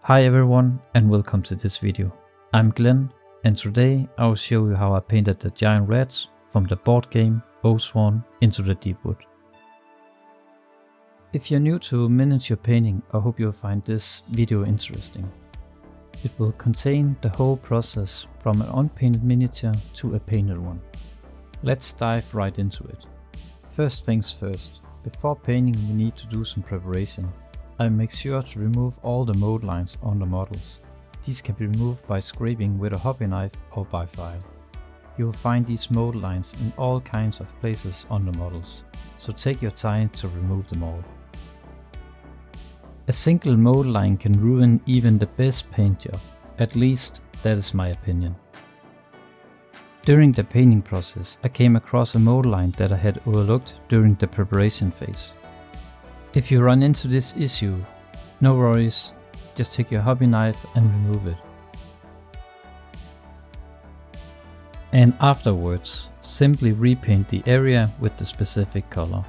Hi everyone and welcome to this video. I'm Glenn and today I will show you how I painted the giant rats from the board game Oathsworn into the Deepwood. If you're new to miniature painting, I hope you'll find this video interesting. It will contain the whole process from an unpainted miniature to a painted one. Let's dive right into it. First things first, before painting we need to do some preparation. I make sure to remove all the mold lines on the models. These can be removed by scraping with a hobby knife or by file. You will find these mold lines in all kinds of places on the models, so take your time to remove them all. A single mold line can ruin even the best paint job, at least that is my opinion. During the painting process I came across a mold line that I had overlooked during the preparation phase. If you run into this issue, no worries, just take your hobby knife and remove it. And afterwards, simply repaint the area with the specific color.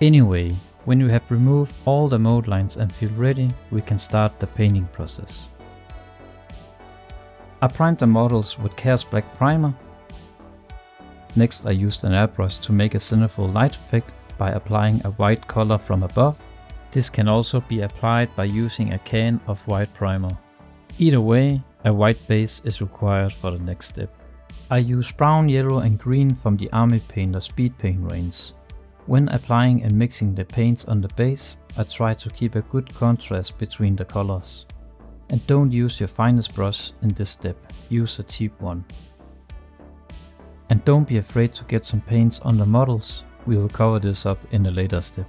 Anyway, when you have removed all the mold lines and feel ready, we can start the painting process. I primed the models with Chaos Black primer. Next I used an airbrush to make a centerfold light effect by applying a white color from above. This can also be applied by using a can of white primer. Either way, a white base is required for the next step. I use brown, yellow and green from the Army Painter speed paint range. When applying and mixing the paints on the base, I try to keep a good contrast between the colors. And don't use your finest brush in this step, use a cheap one. And don't be afraid to get some paints on the models, we will cover this up in a later step.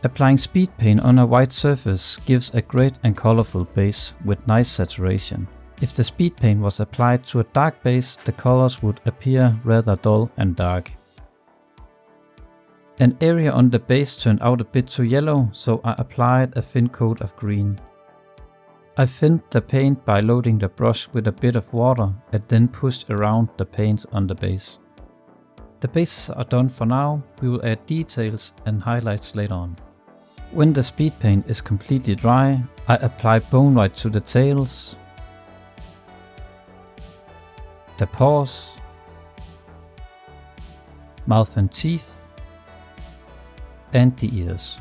Applying speed paint on a white surface gives a great and colorful base with nice saturation. If the speed paint was applied to a dark base, the colors would appear rather dull and dark. An area on the base turned out a bit too yellow, so I applied a thin coat of green. I thinned the paint by loading the brush with a bit of water and then pushed around the paint on the base. The bases are done for now, we will add details and highlights later on. When the speed paint is completely dry, I apply bone white to the tails, the paws, mouth and teeth, and the ears.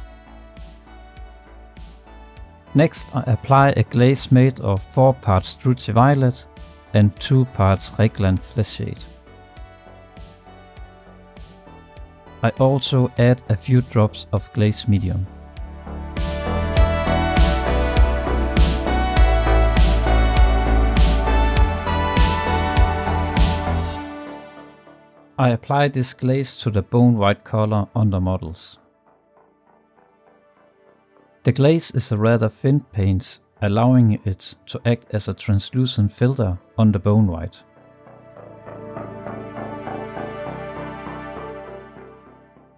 Next I apply a glaze made of 4 parts Druchii Violet and 2 parts Reglan Fleshshade. I also add a few drops of glaze medium. I apply this glaze to the bone white color on the models. The glaze is a rather thin paint, allowing it to act as a translucent filter on the bone white.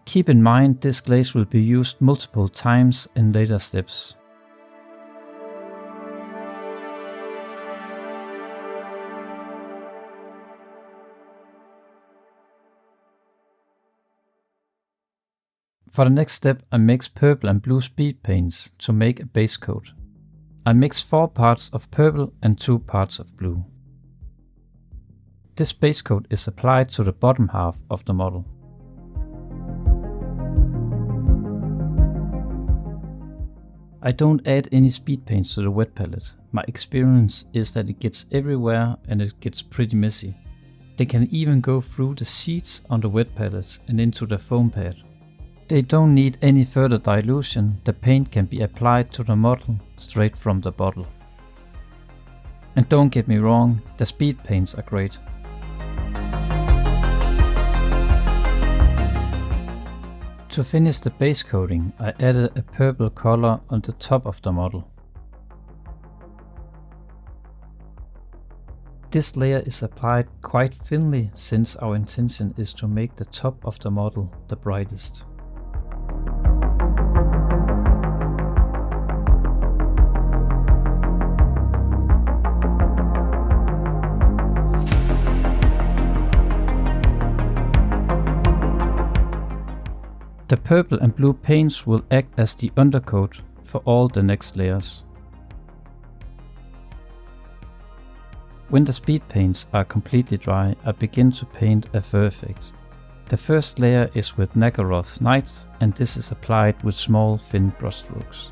Keep in mind this glaze will be used multiple times in later steps. For the next step I mix purple and blue speed paints to make a base coat. I mix 4 parts of purple and 2 parts of blue. This base coat is applied to the bottom half of the model. I don't add any speed paints to the wet palette. My experience is that it gets everywhere and it gets pretty messy. They can even go through the sheets on the wet palette and into the foam pad. They don't need any further dilution, the paint can be applied to the model straight from the bottle. And don't get me wrong, the speed paints are great. To finish the base coating, I added a purple color on the top of the model. This layer is applied quite thinly since our intention is to make the top of the model the brightest. The purple and blue paints will act as the undercoat for all the next layers. When the speed paints are completely dry, I begin to paint a fur effect. The first layer is with Nagaroth's Knight, and this is applied with small thin brushstrokes.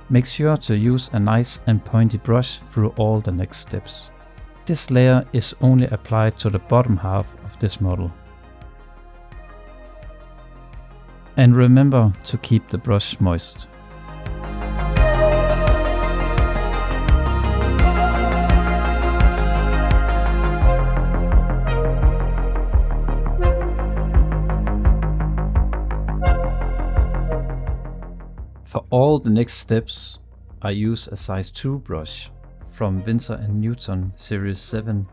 Make sure to use a nice and pointy brush through all the next steps. This layer is only applied to the bottom half of this model. And remember to keep the brush moist. For all the next steps, I use a size 2 brush from Winsor & Newton Series 7.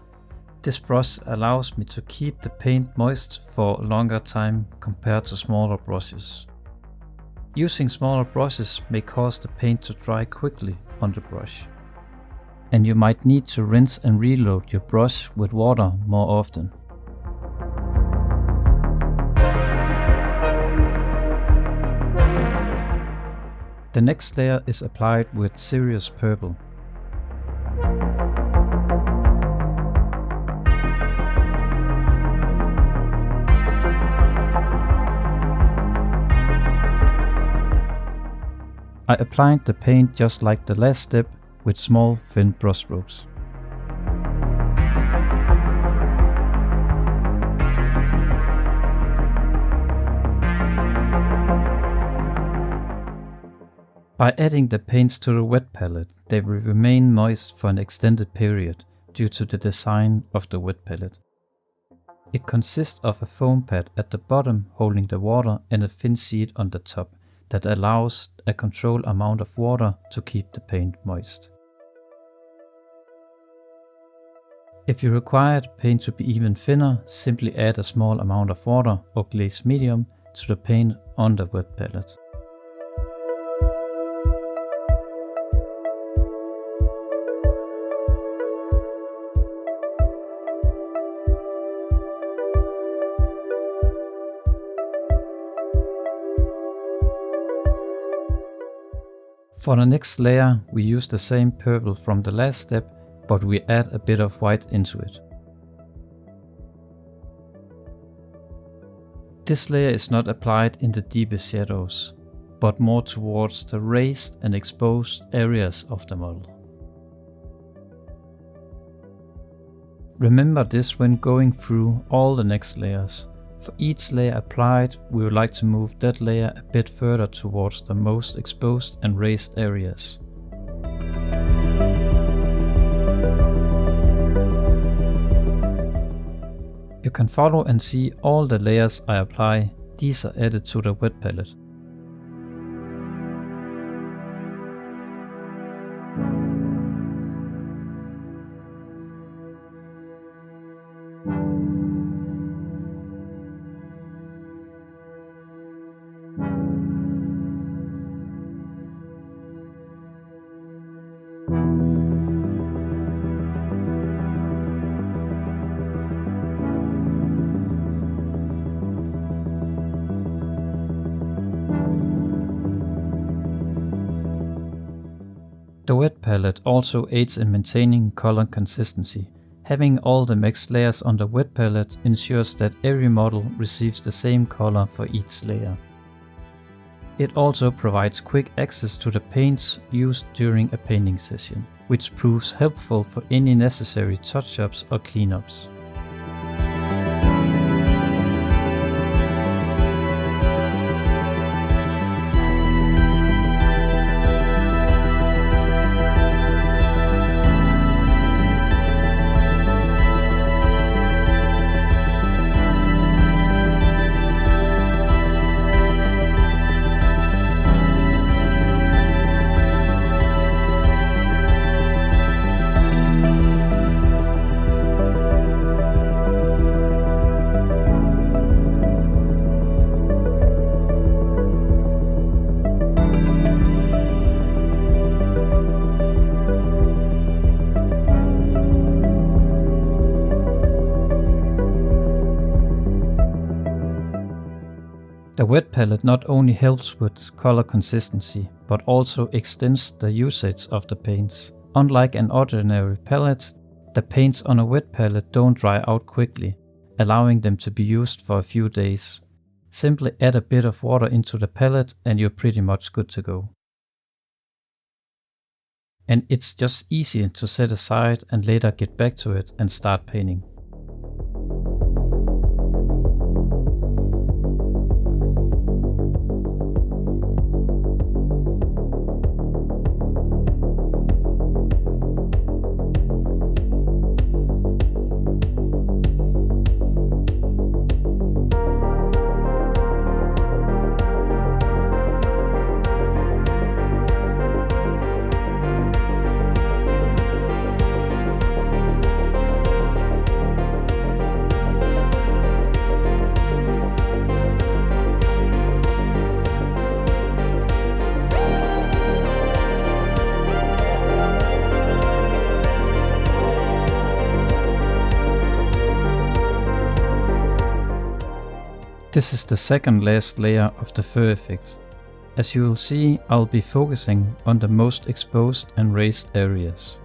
This brush allows me to keep the paint moist for a longer time compared to smaller brushes. Using smaller brushes may cause the paint to dry quickly on the brush, and you might need to rinse and reload your brush with water more often. The next layer is applied with Sirius Purple. I applied the paint just like the last step with small thin brushstrokes. By adding the paints to the wet palette, they will remain moist for an extended period due to the design of the wet palette. It consists of a foam pad at the bottom holding the water and a thin sheet on the top that allows a controlled amount of water to keep the paint moist. If you require the paint to be even thinner, simply add a small amount of water or glaze medium to the paint on the wet palette. For the next layer, we use the same purple from the last step, but we add a bit of white into it. This layer is not applied in the deepest shadows, but more towards the raised and exposed areas of the model. Remember this when going through all the next layers. For each layer applied, we would like to move that layer a bit further towards the most exposed and raised areas. You can follow and see all the layers I apply. These are added to the wet palette. The wet palette also aids in maintaining color consistency. Having all the mixed layers on the wet palette ensures that every model receives the same color for each layer. It also provides quick access to the paints used during a painting session, which proves helpful for any necessary touch-ups or cleanups. The wet palette not only helps with color consistency, but also extends the usage of the paints. Unlike an ordinary palette, the paints on a wet palette don't dry out quickly, allowing them to be used for a few days. Simply add a bit of water into the palette and you're pretty much good to go. And it's just easy to set aside and later get back to it and start painting. This is the second last layer of the fur effect. As you will see, I'll be focusing on the most exposed and raised areas.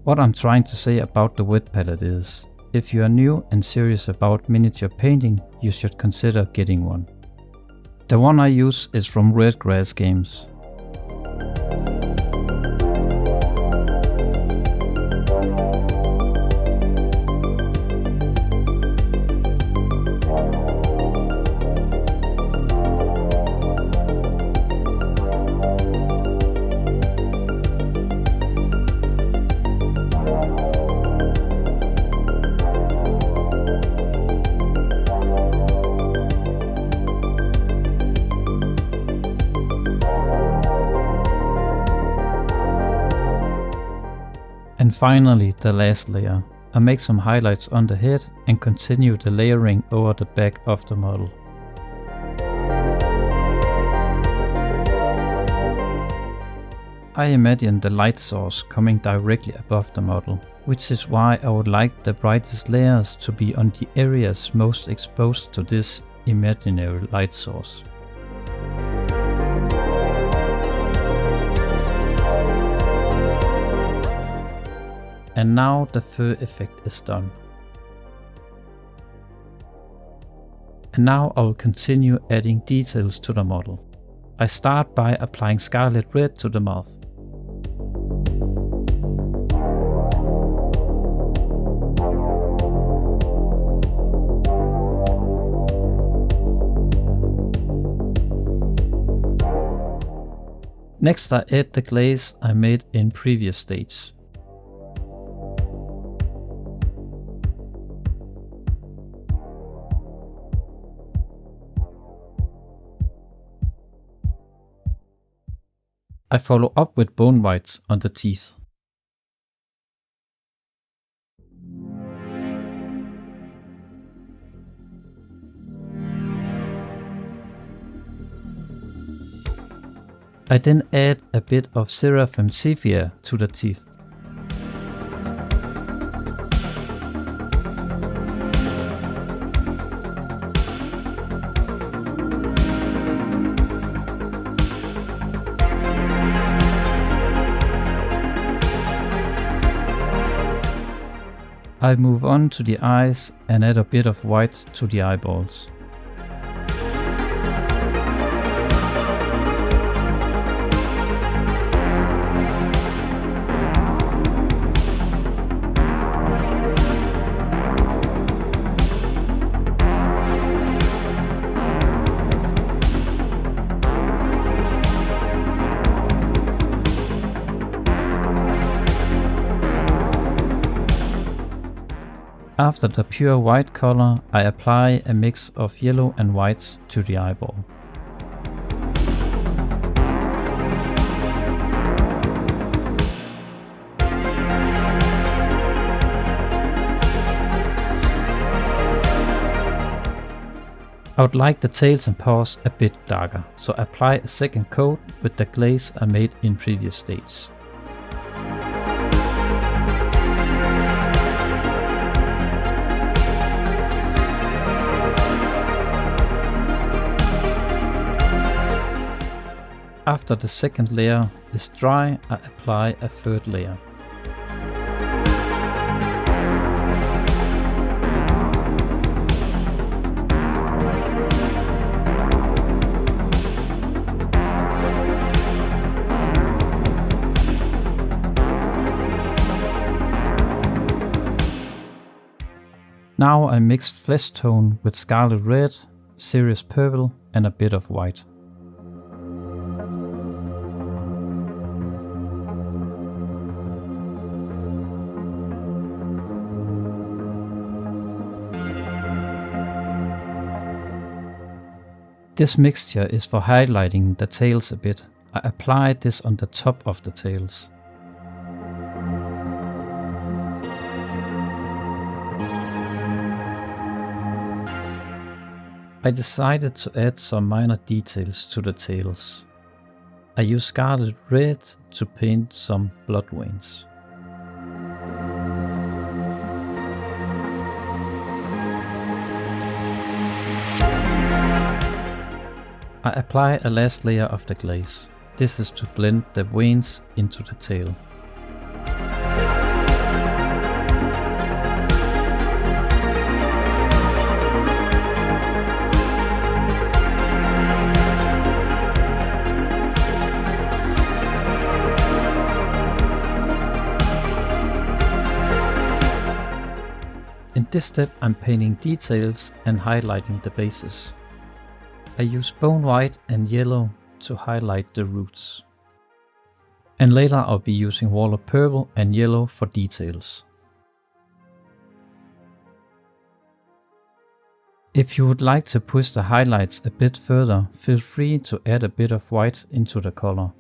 What I'm trying to say about the wet palette is, if you are new and serious about miniature painting, you should consider getting one. The one I use is from Red Grass Games. And finally, the last layer. I make some highlights on the head and continue the layering over the back of the model. I imagine the light source coming directly above the model, which is why I would like the brightest layers to be on the areas most exposed to this imaginary light source. And now the fur effect is done. And now I will continue adding details to the model. I start by applying scarlet red to the mouth. Next I add the glaze I made in previous stage. I follow up with bone whites on the teeth. I then add a bit of Seraphim Sepia to the teeth. I move on to the eyes and add a bit of white to the eyeballs. After the pure white color, I apply a mix of yellow and white to the eyeball. I would like the tails and paws a bit darker, so apply a second coat with the glaze I made in previous stage. After the second layer is dry, I apply a third layer. Now I mix flesh tone with scarlet red, cerise purple and a bit of white. This mixture is for highlighting the tails a bit. I apply this on the top of the tails. I decided to add some minor details to the tails. I use scarlet red to paint some blood veins. I apply a last layer of the glaze. This is to blend the veins into the tail. In this step I'm painting details and highlighting the bases. I use bone white and yellow to highlight the roots. And later I'll be using walnut purple and yellow for details. If you would like to push the highlights a bit further, feel free to add a bit of white into the color.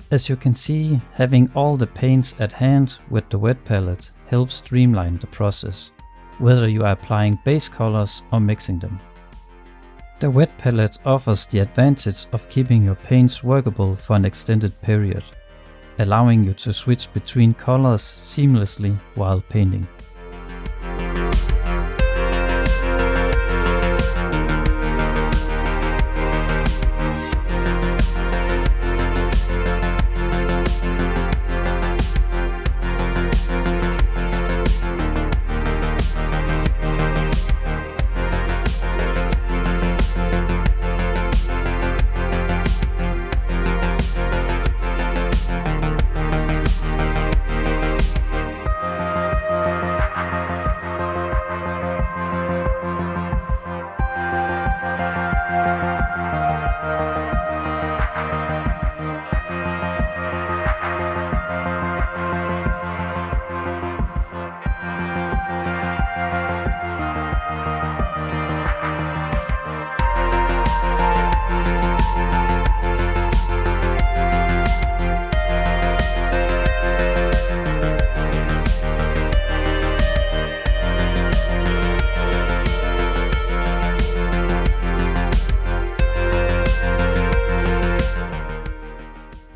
As you can see, having all the paints at hand with the wet palette helps streamline the process, whether you are applying base colors or mixing them. The wet palette offers the advantage of keeping your paints workable for an extended period, allowing you to switch between colors seamlessly while painting.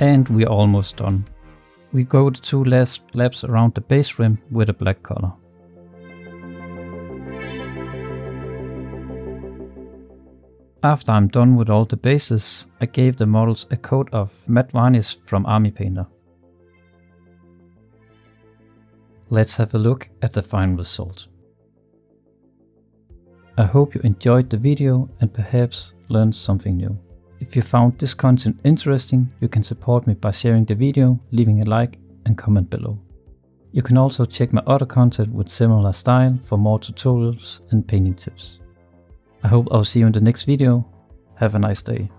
And we're almost done. We go the 2 last laps around the base rim with a black color. After I'm done with all the bases, I gave the models a coat of matte varnish from Army Painter. Let's have a look at the final result. I hope you enjoyed the video and perhaps learned something new. If you found this content interesting, you can support me by sharing the video, leaving a like and comment below. You can also check my other content with similar style for more tutorials and painting tips. I hope I'll see you in the next video. Have a nice day.